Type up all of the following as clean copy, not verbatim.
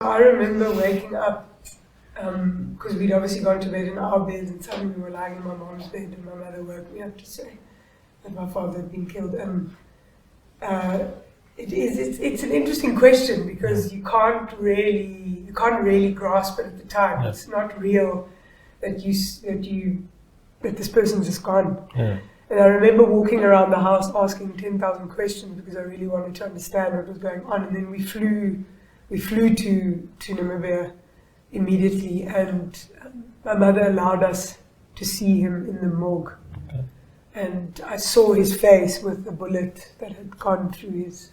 I remember waking up because we'd obviously gone to bed in our bed, and suddenly we were lying in my mom's bed, and my mother woke me up to say that my father had been killed. It's an interesting question because you can't really grasp it at the time. Yeah. It's not real that this person's just gone. Yeah. And I remember walking around the house asking 10,000 questions because I really wanted to understand what was going on. And then we flew to Namibia immediately, and my mother allowed us to see him in the morgue. Okay. And I saw his face with the bullet that had gone through his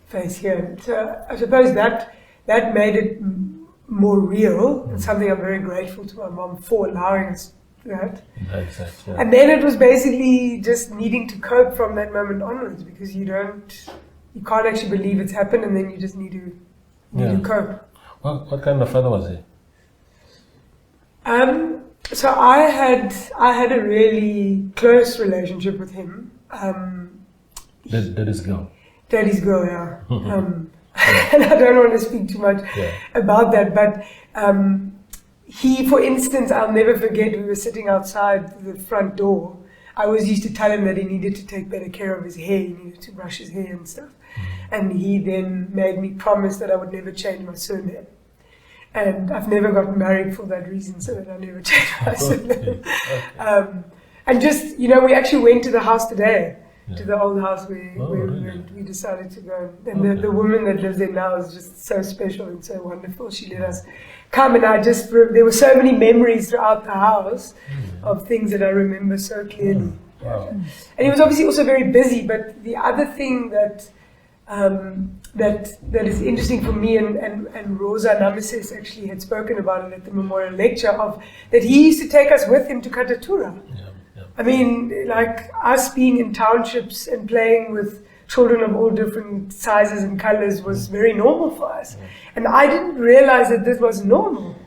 face here. And so I suppose that made it more real, and something I'm very grateful to my mom for allowing us that. Exactly, yeah. And then it was basically just needing to cope from that moment onwards, because you can't actually believe it's happened, and then you just need to cope. What kind of father was he? So I had a really close relationship with him. Daddy's girl. Daddy's girl, yeah. And I don't want to speak too much about that, but he, for instance, I'll never forget, we were sitting outside the front door. I always used to tell him that he needed to take better care of his hair, he needed to brush his hair and stuff. And he then made me promise that I would never change my surname. And I've never gotten married for that reason, so that I never changed my surname. Okay. And just, we actually went to the house today, to the old house where we decided to go. And the woman that lives there now is just so special and so wonderful. She let us come, and there were so many memories throughout the house of things that I remember so clearly. Wow. And he was obviously also very busy, but the other thing that is interesting for me, and Rosa Nameses actually had spoken about it at the memorial lecture, of that he used to take us with him to Katatura. I mean, like us being in townships and playing with children of all different sizes and colors was very normal for us. And I didn't realize that this was normal.